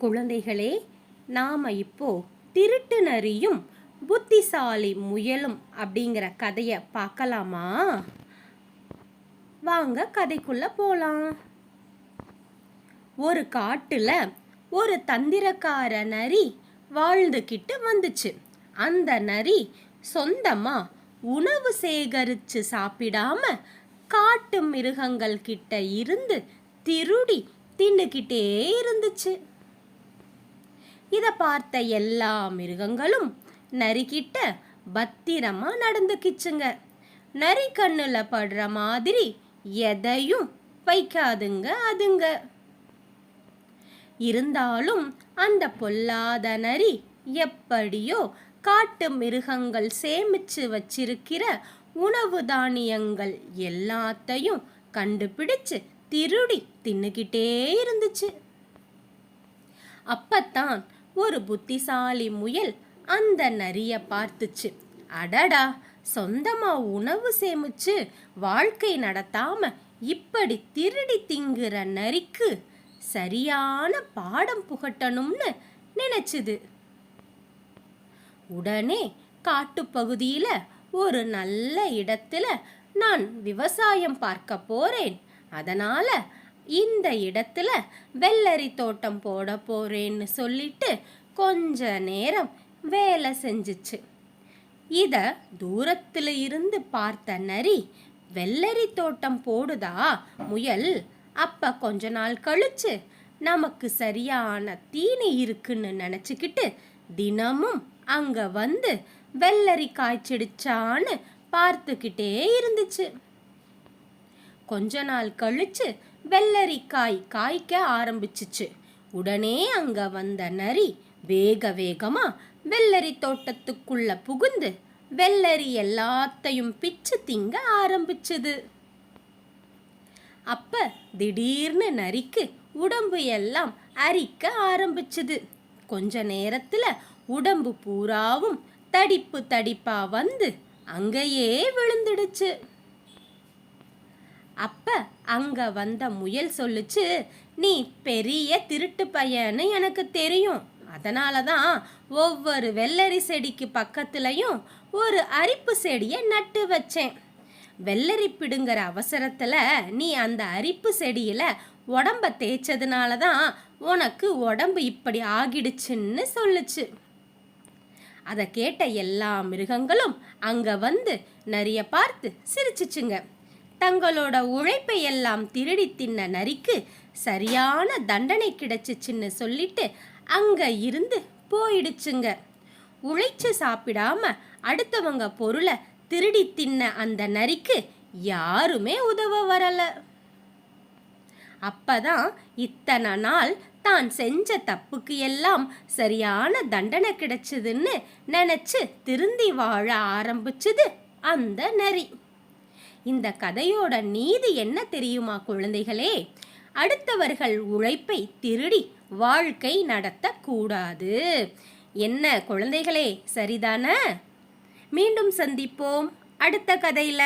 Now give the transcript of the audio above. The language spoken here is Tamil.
குழந்தைகளே, நாம இப்போ திருட்டு நரியும் புத்திசாலி முயலும் அப்படிங்கிற கதையை பார்க்கலாமா? வாங்க கதைக்குள்ள போலாம். ஒரு காட்டுல ஒரு தந்திரக்கார நரி வாழ்ந்துகிட்டு வந்துச்சு. அந்த நரி சொந்தமா உணவு சேகரிச்சு சாப்பிடாம காட்டு மிருகங்கள் கிட்ட இருந்து திருடி தின்னுக்கிட்டே இருந்துச்சு. இத பார்த்த எல்லா மிருகங்களும் நரிக்கிட்ட பத்திரமா நடந்துக்கிச்சுங்க. நரி கண்ணுல படுற மாதிரி எதையும் வைக்காதுங்க அதுங்க. இருந்தாலும் அந்த பொல்லாத நரி எப்படியோ காட்டு மிருகங்கள் சேமிச்சு வச்சிருக்கிற உணவு தானியங்கள் எல்லாத்தையும் கண்டுபிடிச்சு திருடி தின்னுக்கிட்டே இருந்துச்சு. அப்பத்தான் ஒரு புத்திசாலி முயல் அந்த நரிய பார்த்துச்சு. அடடா, சொந்தமா உணவு சேமிச்சு வாழ்க்கை நடத்தாம இப்படி திருடி திங்குற நரிக்கு சரியான பாடம் புகட்டணும்னு நினைச்சுது. உடனே காட்டுப்பகுதியில ஒரு நல்ல இடத்துல நான் விவசாயம் பார்க்க போறேன், அதனால இந்த இடத்துல வெள்ளரி தோட்டம் போட போறேன்னு சொல்லிட்டு கொஞ்ச நேரம் வேலை செஞ்சுச்சு. இத தூரத்துல இருந்து பார்த்த நரி, வெள்ளரி தோட்டம் போடுதா முயல்? அப்ப கொஞ்ச நாள் கழிச்சு நமக்கு சரியான தீனி இருக்குன்னு நினைச்சுக்கிட்டு தினமும் அங்க வந்து வெள்ளரி காய்ச்சிடுச்சான்னு பார்த்துக்கிட்டே இருந்துச்சு. கொஞ்ச நாள் கழிச்சு வெள்ளரிக்காய் காய்க்க ஆரம்பிச்சிச்சு. உடனே அங்க வந்த நரி வேக வேகமா வெள்ளரி தோட்டத்துக்குள்ள புகுந்து வெள்ளரி எல்லாத்தையும் பிச்சு திங்க ஆரம்பிச்சுது. அப்ப திடீர்னு நரிக்கு உடம்பு எல்லாம் அரிக்க ஆரம்பிச்சுது. கொஞ்ச நேரத்துல உடம்பு பூராவும் தடிப்பு தடிப்பா வந்து அங்கேயே விழுந்துடுச்சு. அப்ப அங்க வந்த முயல் சொல்லுச்சு, நீ பெரிய திருட்டு பையன்னு எனக்கு தெரியும், அதனாலதான் ஒவ்வொரு வெள்ளரி செடிக்கு பக்கத்துலயும் ஒரு அரிப்பு செடியை நட்டு வச்சேன். வெள்ளரி பிடுங்குற அவசரத்துல நீ அந்த அரிப்பு செடியில உடம்ப தேய்ச்சதுனாலதான் உனக்கு உடம்பு இப்படி ஆகிடுச்சுன்னு சொல்லுச்சு. அதை கேட்ட எல்லா மிருகங்களும் அங்க வந்து நரிய பார்த்து சிரிச்சுச்சுங்க. தங்களோட உழைப்பை எல்லாம் திருடி தின்ன நரிக்கு சரியான தண்டனை கிடைச்சிச்சுன்னு சொல்லிட்டு அங்க இருந்து போயிடுச்சுங்க. உழைச்சு சாப்பிடாம அடுத்தவங்க பொருளை திருடி தின்ன அந்த நரிக்கு யாருமே உதவ வரல. அப்பதான் இத்தனை நாள் தான் செஞ்ச தப்புக்கு எல்லாம் சரியான தண்டனை கிடைச்சதுன்னு நினைச்சு திருந்தி வாழ ஆரம்பிச்சுது அந்த நரி. இந்த கதையோட நீதி என்ன தெரியுமா குழந்தைகளே? அடுத்தவர்கள் உழைப்பை திருடி வாழ்க்கை நடத்தக்கூடாது. என்ன குழந்தைகளே, சரிதானே? மீண்டும் சந்திப்போம் அடுத்த கதையில.